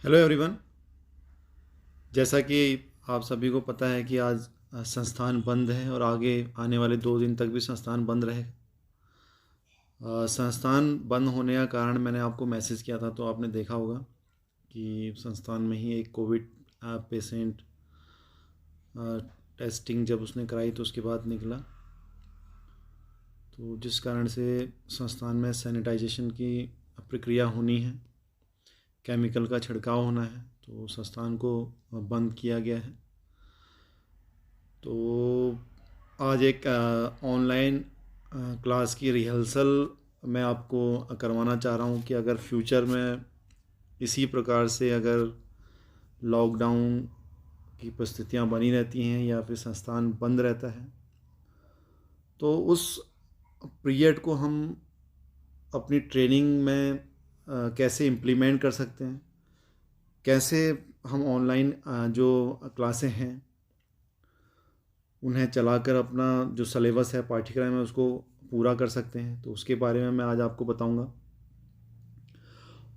Hello everyone. जैसा कि आप सभी को पता है कि आज संस्थान बंद है और आगे आने वाले 2 दिन तक भी संस्थान बंद रहेगा। संस्थान बंद होने का कारण मैंने आपको मैसेज किया था, तो आपने देखा होगा कि संस्थान में ही एक कोविड पेशेंट टेस्टिंग जब उसने कराई तो उसके बाद निकला, तो जिस कारण से संस्थान में सैनिटाइजेशन की प्रक्रिया होनी है, केमिकल का छिड़काव होना है, तो संस्थान को बंद किया गया है। तो आज एक ऑनलाइन क्लास की रिहर्सल मैं आपको करवाना चाह रहा हूँ कि अगर फ्यूचर में इसी प्रकार से अगर लॉकडाउन की परिस्थितियाँ बनी रहती हैं या फिर संस्थान बंद रहता है, तो उस पीरियड को हम अपनी ट्रेनिंग में कैसे इम्प्लीमेंट कर सकते हैं, कैसे हम ऑनलाइन जो क्लासें हैं उन्हें चलाकर अपना जो सलेबस है, पाठ्यक्रम है, उसको पूरा कर सकते हैं। तो उसके बारे में मैं आज आपको बताऊंगा।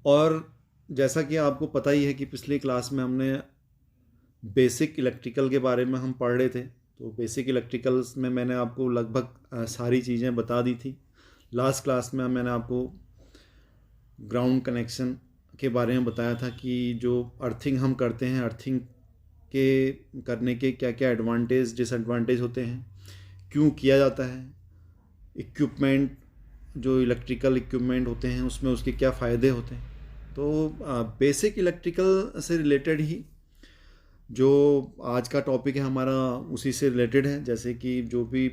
और जैसा कि आपको पता ही है कि पिछली क्लास में हमने बेसिक इलेक्ट्रिकल के बारे में हम पढ़ रहे थे। तो बेसिक इलेक्ट्रिकल्स में मैंने आपको लगभग सारी चीज़ें बता दी थी। लास्ट क्लास में मैंने आपको ग्राउंड कनेक्शन के बारे में बताया था कि जो अर्थिंग हम करते हैं, अर्थिंग के करने के क्या क्या एडवांटेज डिसएडवांटेज होते हैं, क्यों किया जाता है, इक्विपमेंट जो इलेक्ट्रिकल इक्विपमेंट होते हैं उसमें उसके क्या फ़ायदे होते हैं। तो बेसिक इलेक्ट्रिकल से रिलेटेड ही जो आज का टॉपिक है हमारा उसी से रिलेटेड है। जैसे कि जो भी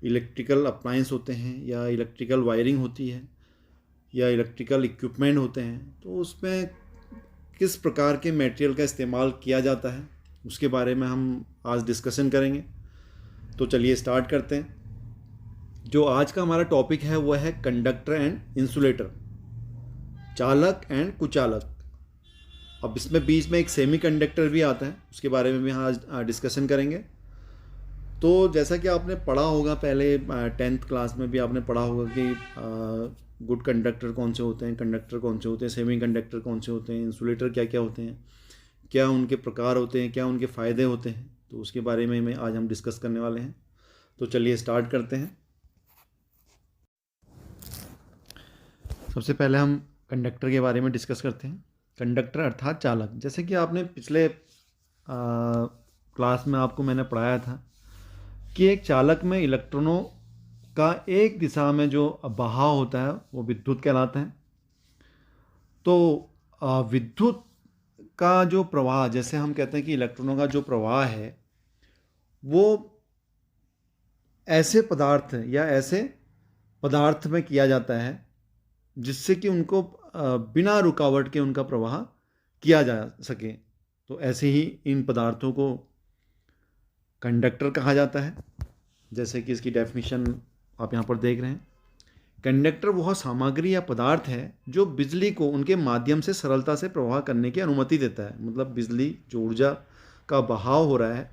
इलेक्ट्रिकल अप्लायंस होते हैं या इलेक्ट्रिकल वायरिंग होती है या इलेक्ट्रिकल इक्विपमेंट होते हैं, तो उसमें किस प्रकार के मटेरियल का इस्तेमाल किया जाता है उसके बारे में हम आज डिस्कशन करेंगे। तो चलिए स्टार्ट करते हैं। जो आज का हमारा टॉपिक है वो है कंडक्टर एंड इंसुलेटर, चालक एंड कुचालक। अब इसमें बीच में एक सेमी कंडक्टर भी आता है, उसके बारे में भी आज डिस्कशन करेंगे। तो जैसा कि आपने पढ़ा होगा पहले 10th क्लास में भी आपने पढ़ा होगा कि गुड कंडक्टर कौन से होते हैं, कंडक्टर कौन से होते हैं, सेमी कंडक्टर कौन से होते हैं, इंसुलेटर क्या क्या होते हैं, क्या उनके प्रकार होते हैं, क्या उनके फ़ायदे होते हैं। तो उसके बारे में आज हम डिस्कस करने वाले हैं। तो चलिए स्टार्ट करते हैं। सबसे पहले हम कंडक्टर के बारे में डिस्कस करते हैं। कंडक्टर अर्थात चालक। जैसे कि आपने पिछले क्लास में आपको मैंने पढ़ाया था कि एक चालक में इलेक्ट्रॉनों का एक दिशा में जो बहाव होता है वो विद्युत कहलाता है। तो विद्युत का जो प्रवाह, जैसे हम कहते हैं कि इलेक्ट्रॉनों का जो प्रवाह है वो ऐसे पदार्थ या ऐसे पदार्थ में किया जाता है जिससे कि उनको बिना रुकावट के उनका प्रवाह किया जा सके। तो ऐसे ही इन पदार्थों को कंडक्टर कहा जाता है। जैसे कि इसकी डेफिनेशन आप यहाँ पर देख रहे हैं। कंडक्टर वह सामग्री या पदार्थ है जो बिजली को उनके माध्यम से सरलता से प्रवाह करने की अनुमति देता है। मतलब बिजली जो ऊर्जा का बहाव हो रहा है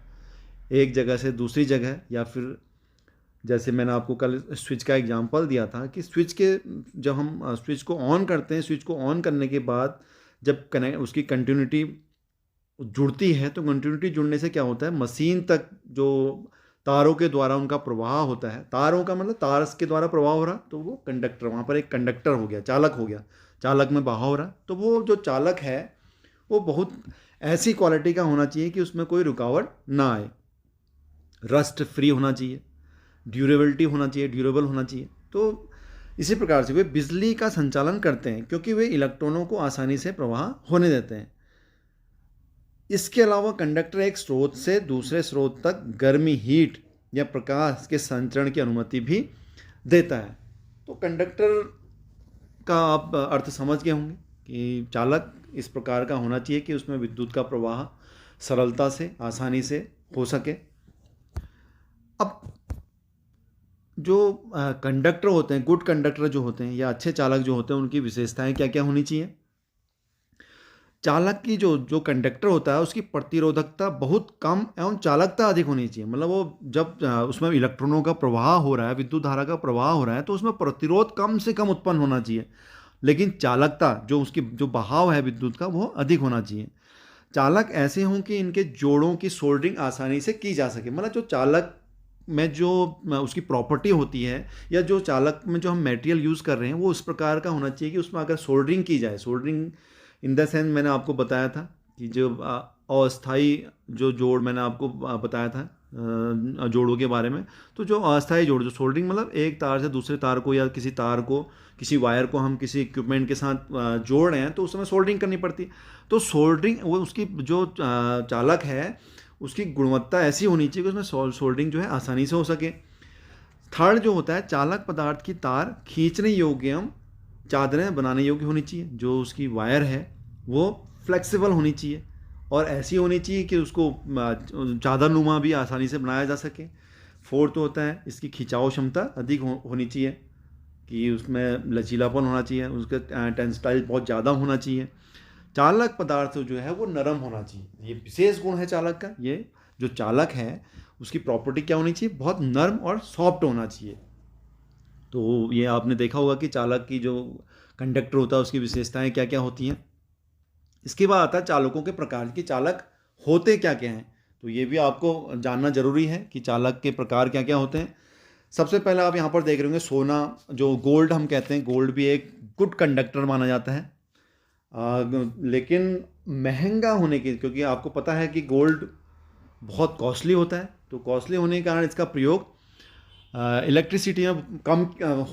एक जगह से दूसरी जगह, या फिर जैसे मैंने आपको कल स्विच का एग्जांपल दिया था कि स्विच के जब हम स्विच को ऑन करते हैं, स्विच को ऑन करने के बाद जब कनेक्ट उसकी कंटिन्यूटी जुड़ती है, तो कंटिन्यूटी जुड़ने से क्या होता है, मशीन तक जो तारों के द्वारा उनका प्रवाह होता है, तारों का मतलब तार के द्वारा प्रवाह हो रहा, तो वो कंडक्टर, वहाँ पर एक कंडक्टर हो गया, चालक हो गया, चालक में बहाव हो रहा। तो वो जो चालक है वो बहुत ऐसी क्वालिटी का होना चाहिए कि उसमें कोई रुकावट ना आए, रस्ट फ्री होना चाहिए, ड्यूरेबिलिटी होना चाहिए, ड्यूरेबल होना चाहिए। तो इसी प्रकार से वे बिजली का संचालन करते हैं क्योंकि वे इलेक्ट्रॉनों को आसानी से प्रवाह होने देते हैं। इसके अलावा कंडक्टर एक स्रोत से दूसरे स्रोत तक गर्मी, हीट या प्रकाश के संचरण की अनुमति भी देता है। तो कंडक्टर का आप अर्थ समझ गए होंगे कि चालक इस प्रकार का होना चाहिए कि उसमें विद्युत का प्रवाह सरलता से, आसानी से हो सके। अब जो कंडक्टर होते हैं, गुड कंडक्टर जो होते हैं या अच्छे चालक जो होते हैं, उनकी विशेषताएं क्या क्या होनी चाहिए। चालक की जो कंडक्टर होता है उसकी प्रतिरोधकता बहुत कम एवं चालकता अधिक होनी चाहिए। मतलब वो जब उसमें इलेक्ट्रॉनों का प्रवाह हो रहा है, विद्युत धारा का प्रवाह हो रहा है, तो उसमें प्रतिरोध कम से कम उत्पन्न होना चाहिए, लेकिन चालकता जो उसकी जो बहाव है विद्युत का वो अधिक होना चाहिए। चालक ऐसे हों कि इनके जोड़ों की सोल्डरिंग आसानी से की जा सके, मतलब जो चालक में जो उसकी प्रॉपर्टी होती है या जो चालक में जो हम मटेरियल यूज़ कर रहे हैं वो उस प्रकार का होना चाहिए कि उसमें अगर सोल्डरिंग की जाए, सोल्डरिंग इन द सेंस मैंने आपको बताया था कि जो अस्थाई जो जोड़ मैंने आपको बताया था जोड़ों के बारे में, तो जो अस्थाई जोड़ जो सोल्डरिंग मतलब एक तार से दूसरे तार को या किसी तार को किसी वायर को हम किसी इक्विपमेंट के साथ जोड़ रहे हैं तो उसमें सोल्डरिंग करनी पड़ती है। तो सोल्डरिंग वो उसकी जो चालक है उसकी गुणवत्ता ऐसी होनी चाहिए कि उसमें सोल्डरिंग जो है आसानी से हो सके। थर्ड जो होता है चालक पदार्थ की तार खींचने योग्य एवं चादरें बनाने योग्य होनी चाहिए। जो उसकी वायर है वो फ्लेक्सिबल होनी चाहिए और ऐसी होनी चाहिए कि उसको चादरनुमा भी आसानी से बनाया जा सके। फोर्थ होता है इसकी खिंचाव क्षमता अधिक होनी चाहिए कि उसमें लचीलापन होना चाहिए, उसका टेंसाइल बहुत ज़्यादा होना चाहिए। चालक पदार्थ जो है वो नरम होना चाहिए, ये विशेष गुण है चालक का। ये जो चालक है उसकी प्रॉपर्टी क्या होनी चाहिए, बहुत नरम और सॉफ्ट होना चाहिए। तो ये आपने देखा होगा कि चालक की जो कंडक्टर होता है उसकी विशेषताएं क्या क्या होती हैं। इसके बाद आता है चालकों के प्रकार कि चालक होते क्या क्या हैं। तो ये भी आपको जानना जरूरी है कि चालक के प्रकार क्या क्या होते हैं। सबसे पहले आप यहाँ पर देख रहे होंगे सोना, जो गोल्ड हम कहते हैं, गोल्ड भी एक गुड कंडक्टर माना जाता है। लेकिन महंगा होने के, क्योंकि आपको पता है कि गोल्ड बहुत कॉस्टली होता है, तो कॉस्टली होने के कारण इसका प्रयोग इलेक्ट्रिसिटी में कम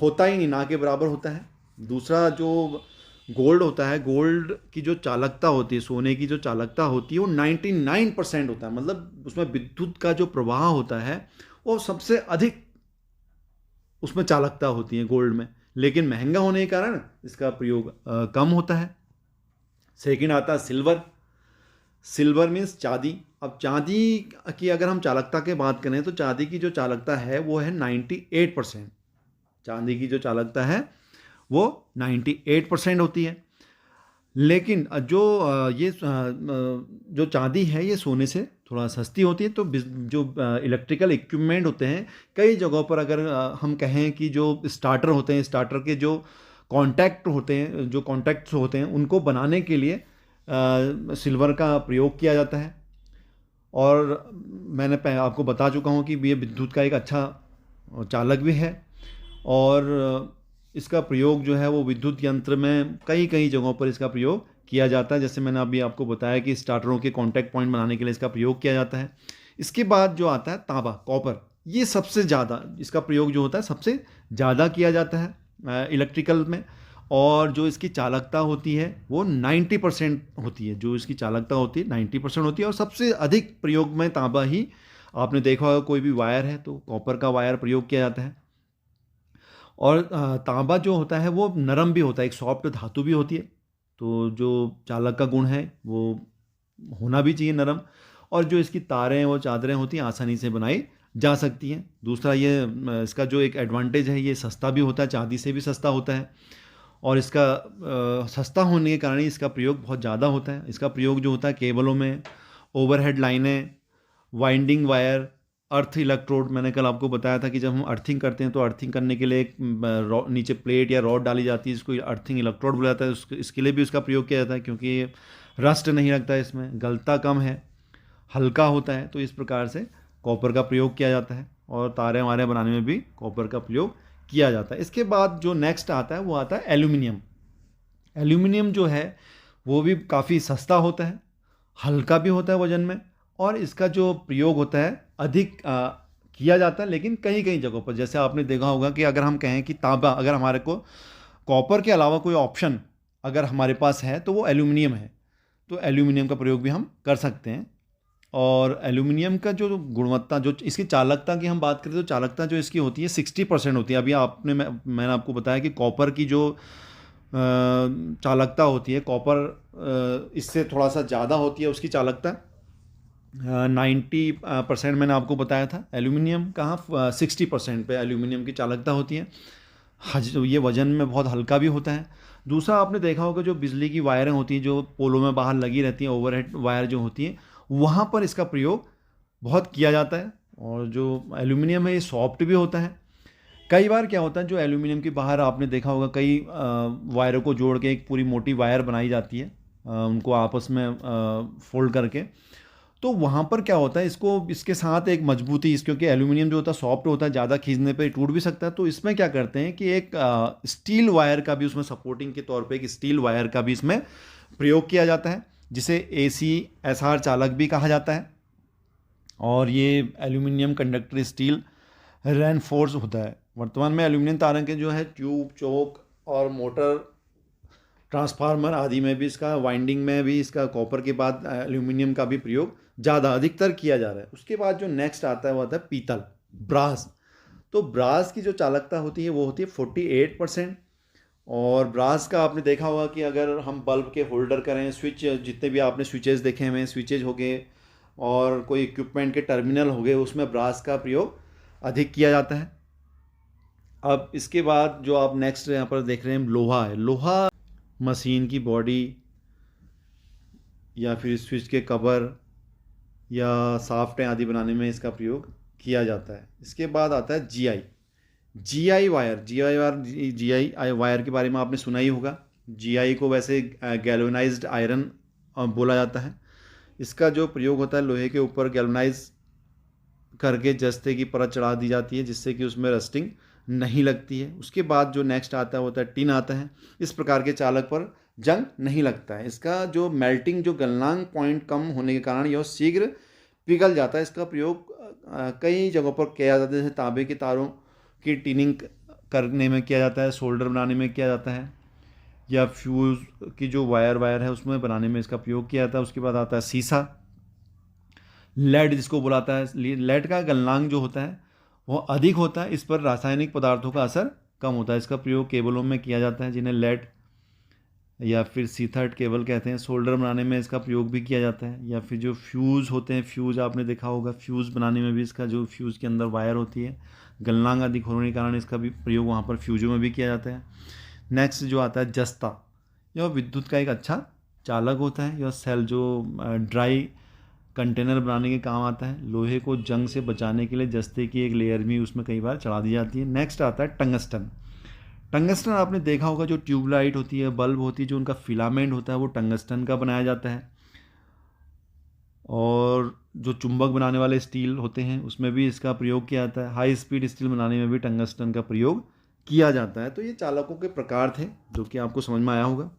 होता ही नहीं, ना के बराबर होता है। दूसरा जो गोल्ड होता है, गोल्ड की जो चालकता होती है, सोने की जो चालकता होती है वो 99% होता है, मतलब उसमें विद्युत का जो प्रवाह होता है वो सबसे अधिक उसमें चालकता होती है गोल्ड में। लेकिन महंगा होने के कारण इसका प्रयोग कम होता है। सेकंड आता है सिल्वर। सिल्वर मीन्स चांदी। अब चांदी की अगर हम चालकता की बात करें तो चांदी की जो चालकता है वो है 98%। चांदी की जो चालकता है वो 98% होती है। लेकिन जो चांदी है ये सोने से थोड़ा सस्ती होती है। तो जो इलेक्ट्रिकल इक्विपमेंट होते हैं, कई जगहों पर अगर हम कहें कि जो स्टार्टर होते हैं, स्टार्टर के जो कॉन्टैक्ट होते हैं, जो कॉन्टैक्ट्स होते हैं, उनको बनाने के लिए सिल्वर का प्रयोग किया जाता है। और मैंने आपको बता चुका हूँ कि ये विद्युत का एक अच्छा चालक भी है और इसका प्रयोग जो है वो विद्युत यंत्र में कई कई जगहों पर इसका प्रयोग किया जाता है। जैसे मैंने अभी आपको बताया कि स्टार्टरों के कॉन्टैक्ट पॉइंट बनाने के लिए इसका प्रयोग किया जाता है। इसके बाद जो आता है तांबा, कॉपर, ये सबसे ज़्यादा इसका प्रयोग जो होता है सबसे ज़्यादा किया जाता है इलेक्ट्रिकल में। और जो इसकी चालकता होती है वो 90% होती है। जो इसकी चालकता होती है 90% होती है और सबसे अधिक प्रयोग में तांबा ही, आपने देखा होगा कोई भी वायर है तो कॉपर का वायर प्रयोग किया जाता है। और तांबा जो होता है वो नरम भी होता है, एक सॉफ्ट धातु भी होती है। तो जो चालक का गुण है वो होना भी चाहिए नरम। और जो इसकी तारें और चादरें होती हैं आसानी से बनाई जा सकती हैं। दूसरा ये इसका जो एक एडवांटेज है, ये सस्ता भी होता है, चांदी से भी सस्ता होता है। और इसका सस्ता होने के कारण ही इसका प्रयोग बहुत ज़्यादा होता है। इसका प्रयोग जो होता है केबलों में, ओवरहेड लाइनें, वाइंडिंग वायर, अर्थ इलेक्ट्रोड। मैंने कल आपको बताया था कि जब हम अर्थिंग करते हैं तो अर्थिंग करने के लिए एक नीचे प्लेट या रॉड डाली जाती है, इसको अर्थिंग इलेक्ट्रोड बोला जाता है। इसके लिए भी उसका प्रयोग किया जाता है क्योंकि रस्ट नहीं लगता है, इसमें गलता कम है, हल्का होता है। तो इस प्रकार से कॉपर का प्रयोग किया जाता है और तारे वारे बनाने में भी कॉपर का प्रयोग किया जाता है। इसके बाद जो नेक्स्ट आता है वो आता है एल्यूमिनियम। एल्यूमिनियम जो है वो भी काफ़ी सस्ता होता है, हल्का भी होता है वजन में, और इसका जो प्रयोग होता है अधिक किया जाता है। लेकिन कहीं कहीं जगहों पर, जैसे आपने देखा होगा कि अगर हम कहें कि तांबा, अगर हमारे को कॉपर के अलावा कोई ऑप्शन अगर हमारे पास है तो वो एल्यूमिनियम है। तो एल्यूमिनियम का प्रयोग भी हम कर सकते हैं। और एल्यूमिनियम का जो गुणवत्ता, जो इसकी चालकता की हम बात करें तो चालकता जो इसकी होती है 60% होती है। अभी मैंने आपको बताया कि कॉपर की जो चालकता होती है, कॉपर इससे थोड़ा सा ज़्यादा होती है उसकी चालकता, 90% मैंने आपको बताया था। एल्यूमिनियम कहाँ 60% पे एल्यूमिनियम की चालकता होती है। ये वजन में बहुत हल्का भी होता है। दूसरा आपने देखा होगा जो बिजली की वायरें होती हैं, जो पोलों में बाहर लगी रहती हैं, ओवरहेड वायर जो होती हैं, वहाँ पर इसका प्रयोग बहुत किया जाता है। और जो एल्यूमिनियम है ये सॉफ्ट भी होता है। कई बार क्या होता है, जो एल्यूमिनियम के बाहर आपने देखा होगा कई वायरों को जोड़ के एक पूरी मोटी वायर बनाई जाती है, उनको आपस में फोल्ड करके। तो वहाँ पर क्या होता है, इसको इसके साथ एक मजबूती क्योंकि एल्यूमिनियम जो होता है सॉफ्ट होता है, ज़्यादा खींचने पे टूट भी सकता है। तो इसमें क्या करते हैं कि एक स्टील वायर का भी उसमें सपोर्टिंग के तौर पे एक स्टील वायर का भी इसमें प्रयोग किया जाता है, जिसे ACSR चालक भी कहा जाता है। और ये एल्यूमिनियम कंडक्टर स्टील रेनफोर्स होता है। वर्तमान में एल्यूमिनियम तारों के जो है ट्यूब, चोक और मोटर, ट्रांसफार्मर आदि में भी इसका, वाइंडिंग में भी इसका कॉपर के बाद एल्यूमिनियम का भी प्रयोग ज़्यादा अधिकतर किया जा रहा है। उसके बाद जो नेक्स्ट आता है वो आता है पीतल, ब्रास। तो ब्रास की जो चालकता होती है वो होती है 48%। और ब्रास का आपने देखा होगा कि अगर हम बल्ब के होल्डर करें, स्विच, जितने भी आपने स्विचेस देखे हुए हैं, स्विचेज हो गए और कोई इक्विपमेंट के टर्मिनल हो गए, उसमें ब्रास का प्रयोग अधिक किया जाता है। अब इसके बाद जो आप नेक्स्ट यहाँ पर देख रहे हैं लोहा है। लोहा मशीन की बॉडी या फिर स्विच के कवर या साफ्टें आदि बनाने में इसका प्रयोग किया जाता है। इसके बाद आता है जीआई वायर। जीआई वायर के बारे में आपने सुना ही होगा। जीआई को वैसे गैल्वेनाइज्ड आयरन बोला जाता है। इसका जो प्रयोग होता है, लोहे के ऊपर गैल्वेनाइज करके जस्ते की परत चढ़ा दी जाती है, जिससे कि उसमें रस्टिंग नहीं लगती है। उसके बाद जो नेक्स्ट आता है होता है टिन आता है। इस प्रकार के चालक पर जंग नहीं लगता है। इसका जो मेल्टिंग, जो गलनांक पॉइंट कम होने के कारण यह शीघ्र पिघल जाता है। इसका प्रयोग कई जगहों पर किया जाता है, जैसे तांबे के तारों की टिनिंग करने में किया जाता है, सोल्डर बनाने में किया जाता है, या फ्यूज़ की जो वायर है उसमें बनाने में इसका प्रयोग किया जाता है। उसके बाद आता है सीसा, लेड जिसको बुलाता है। लेड का गलनांक जो होता है वो अधिक होता है, इस पर रासायनिक पदार्थों का असर कम होता है। इसका प्रयोग केबलों में किया जाता है, जिन्हें लेड या फिर सीथर्ड केबल कहते हैं। सोल्डर बनाने में इसका प्रयोग भी किया जाता है। या फिर जो फ्यूज़ होते हैं, फ्यूज़ आपने देखा होगा, फ्यूज़ बनाने में भी इसका, जो फ्यूज़ के अंदर वायर होती है, गलनांक अधिक होने के कारण इसका भी प्रयोग वहाँ पर फ्यूज़ों में भी किया जाता है। नेक्स्ट जो आता है जस्ता, यह विद्युत का एक अच्छा चालक होता है। यह सेल जो ड्राई कंटेनर बनाने के काम आता है। लोहे को जंग से बचाने के लिए जस्ते की एक लेयर भी उसमें कई बार चढ़ा दी जाती है। नेक्स्ट आता है टंगस्टन। टंगस्टन आपने देखा होगा, जो ट्यूबलाइट होती है, बल्ब होती है, जो उनका फिलामेंट होता है वो टंगस्टन का बनाया जाता है। और जो चुंबक बनाने वाले स्टील होते हैं उसमें भी इसका प्रयोग किया जाता है। हाई स्पीड स्टील बनाने में भी टंगस्टन का प्रयोग किया जाता है। तो ये चालकों के प्रकार थे जो कि आपको समझ में आया होगा।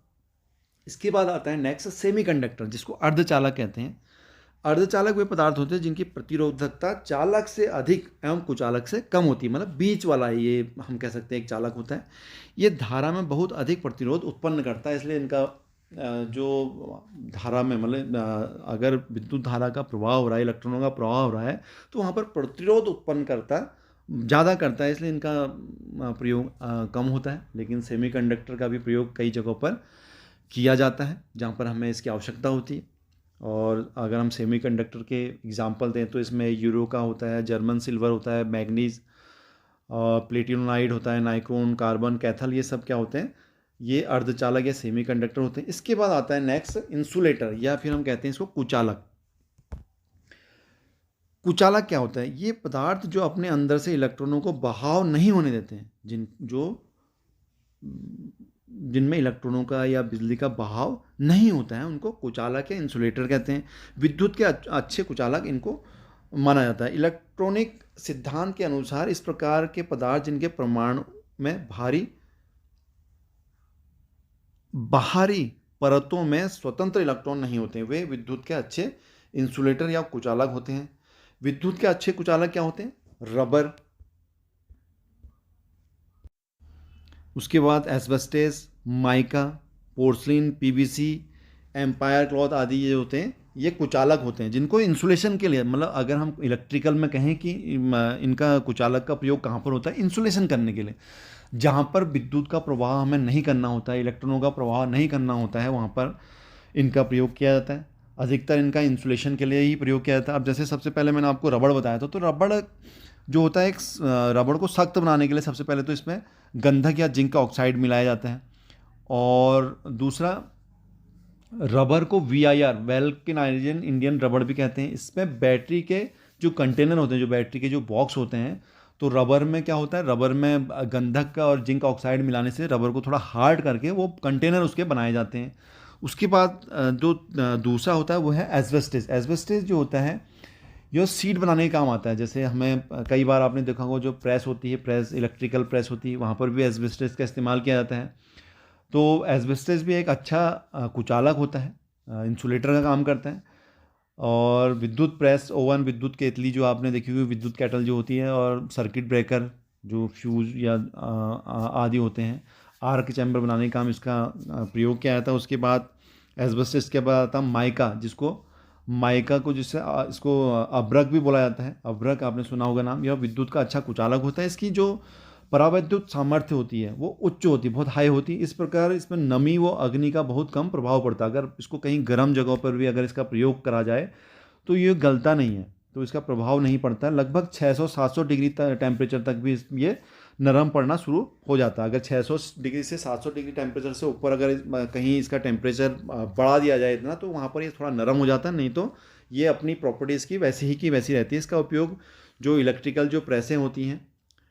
इसके बाद आता है नेक्स्ट सेमीकंडक्टर, जिसको अर्धचालक कहते हैं। अर्धचालक वे पदार्थ होते हैं जिनकी प्रतिरोधकता चालक से अधिक एवं कुचालक से कम होती है। मतलब बीच वाला ये हम कह सकते हैं एक चालक होता है। ये धारा में बहुत अधिक प्रतिरोध उत्पन्न करता है, इसलिए इनका जो धारा में, मतलब अगर विद्युत धारा का प्रवाह हो रहा है, इलेक्ट्रॉनों का प्रवाह हो रहा है, तो वहाँ पर प्रतिरोध उत्पन्न करता ज़्यादा करता है, इसलिए इनका प्रयोग कम होता है। लेकिन सेमीकंडक्टर का भी प्रयोग कई जगहों पर किया जाता है जहाँ पर हमें इसकी आवश्यकता होती है। और अगर हम सेमीकंडक्टर के एग्जांपल दें तो इसमें यूरो का होता है, जर्मन सिल्वर होता है, मैग्नीज, प्लेटिनोनाइड होता है, नाइक्रोन, कार्बन, कैथल, ये सब क्या होते हैं, ये अर्धचालक या सेमीकंडक्टर होते हैं। इसके बाद आता है नेक्स्ट इंसुलेटर, या फिर हम कहते हैं इसको कुचालक। कुचालक क्या होता है? ये पदार्थ जो अपने अंदर से इलेक्ट्रॉनों को बहाव नहीं होने देते हैं, जिनमें इलेक्ट्रॉनों का या बिजली का बहाव नहीं होता है, उनको कुचालक या इंसुलेटर कहते हैं। विद्युत के अच्छे कुचालक इनको माना जाता है। इलेक्ट्रॉनिक सिद्धांत के अनुसार इस प्रकार के पदार्थ जिनके परमाणु में बाहरी परतों में स्वतंत्र इलेक्ट्रॉन नहीं होते, वे विद्युत के अच्छे इंसुलेटर या कुचालक होते हैं। विद्युत के अच्छे कुचालक क्या होते हैं? रबर, उसके बाद asbestos, mica, porcelain, PVC, empire cloth आदि ये होते हैं, ये कुचालक होते हैं जिनको इंसुलेशन के लिए, मतलब अगर हम इलेक्ट्रिकल में कहें कि इनका कुचालक का प्रयोग कहाँ पर होता है, इंसुलेशन करने के लिए। जहाँ पर विद्युत का प्रवाह हमें नहीं करना होता है, इलेक्ट्रॉनों का प्रवाह नहीं करना होता है, वहाँ पर इनका प्रयोग किया जाता है। अधिकतर इनका इंसुलेशन के लिए ही प्रयोग किया जाता है। अब जैसे सबसे पहले मैंने आपको रबड़ बताया था, तो रबड़ जो होता है, एक रबड़ को सख्त बनाने के लिए सबसे पहले तो इसमें गंधक या जिंक का ऑक्साइड मिलाया जाता है। और दूसरा, रबर को VIR, वल्केनाइज्ड इंडियन रबड़ भी कहते हैं। इसमें बैटरी के जो कंटेनर होते हैं, जो बैटरी के जो बॉक्स होते हैं, तो रबर में क्या होता है, रबर में गंधक का और जिंक ऑक्साइड मिलाने से रबर को थोड़ा हार्ड करके वो कंटेनर उसके बनाए जाते हैं। उसके बाद जो दूसरा होता है वो है एस्बेस्टस। एस्बेस्टस जो होता है ये सीट बनाने का काम आता है। जैसे हमें कई बार आपने देखा होगा जो प्रेस होती है, प्रेस इलेक्ट्रिकल प्रेस होती है, वहाँ पर भी एस्बेस्टस का इस्तेमाल किया जाता है। तो एस्बेस्टस भी एक अच्छा कुचालक होता है, इंसुलेटर का काम करता है। और विद्युत प्रेस, ओवन, विद्युत केतली जो आपने देखी हुई, विद्युत केटल जो होती है, और सर्किट ब्रेकर जो फ्यूज या आदि होते हैं, आर्क चैम्बर बनाने का काम इसका प्रयोग किया जाता है। उसके बाद एस्बेस्टस के बाद आता है माइका, जिसको माइका को जिससे इसको अभ्रक भी बोला जाता है। अभ्रक आपने सुना होगा नाम। यह विद्युत का अच्छा कुचालक होता है। इसकी जो परावैद्युत सामर्थ्य होती है वो उच्च होती है, बहुत हाई होती है। इस प्रकार इसमें नमी व अग्नि का बहुत कम प्रभाव पड़ता है। अगर इसको कहीं गर्म जगहों पर भी अगर इसका प्रयोग करा जाए तो ये गलता नहीं है, तो इसका प्रभाव नहीं पड़ता है। लगभग 600-700 डिग्री टेम्परेचर तक भी ये नरम पड़ना शुरू हो जाता है। अगर 600 डिग्री से 700 डिग्री टेम्परेचर से ऊपर अगर कहीं इसका टेम्परेचर बढ़ा दिया जाए इतना, तो वहाँ पर ये थोड़ा नरम हो जाता है। नहीं तो ये अपनी प्रॉपर्टीज़ की वैसी ही की वैसी रहती है। इसका उपयोग जो इलेक्ट्रिकल जो प्रेसें होती हैं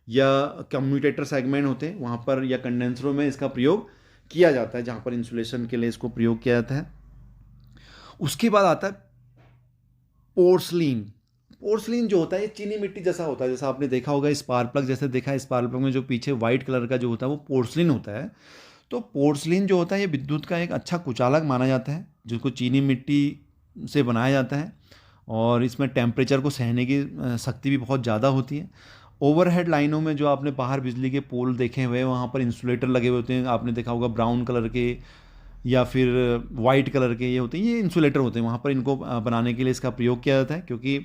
या कम्यूटेटर सेगमेंट होते हैं वहाँ पर, या कंडेंसरों में इसका प्रयोग किया जाता है, जहाँ पर इंसुलेशन के लिए इसको प्रयोग किया जाता है। उसके बाद आता है पोर्सलिन। पोर्सलिन जो होता है ये चीनी मिट्टी जैसा होता है। जैसा आपने देखा होगा स्पार्क प्लग, जैसे देखा है स्पार्क प्लग में जो पीछे वाइट कलर का जो होता है वो पोर्सलिन होता है। तो पोर्सलिन जो होता है ये विद्युत का एक अच्छा कुचालक माना जाता है, जिसको चीनी मिट्टी से बनाया जाता है। और इसमें टेम्परेचर को सहने की शक्ति भी बहुत ज़्यादा होती है। ओवरहेड लाइनों में जो आपने बाहर बिजली के पोल देखे हुए हैं वहाँ पर इंसुलेटर लगे हुए होते हैं। आपने देखा होगा ब्राउन कलर के या फिर वाइट कलर के ये होते हैं, ये इंसुलेटर होते हैं। वहाँ पर इनको बनाने के लिए इसका प्रयोग किया जाता है, क्योंकि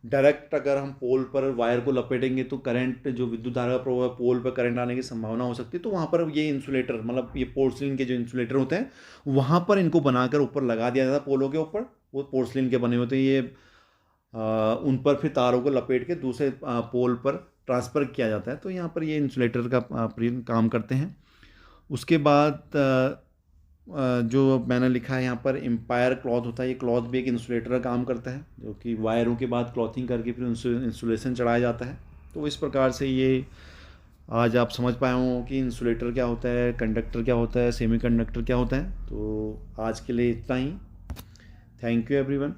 डायरेक्ट अगर हम पोल पर वायर को लपेटेंगे तो करंट, जो विद्युत धारा का प्रभाव है, पोल पर करंट आने की संभावना हो सकती है। तो वहाँ पर ये इंसुलेटर, मतलब ये पोर्सलिन के जो इंसुलेटर होते हैं वहाँ पर इनको बनाकर ऊपर लगा दिया जाता है पोलों के ऊपर। वो पोर्सलिन के बने होते हैं। ये उन पर फिर तारों को लपेट के दूसरे पोल पर ट्रांसफ़र किया जाता है। तो यहाँ पर ये इंसुलेटर का काम करते हैं। उसके बाद जो मैंने लिखा है यहाँ पर एम्पायर क्लॉथ होता है। ये क्लॉथ भी एक इंसुलेटर का काम करता है, जो कि वायरों के बाद क्लॉथिंग करके फिर इंसुलेशन चढ़ाया जाता है। तो इस प्रकार से ये आज आप समझ पाए हो कि इंसुलेटर क्या होता है, कंडक्टर क्या होता है, सेमीकंडक्टर क्या होता है। तो आज के लिए इतना ही। Thank you everyone.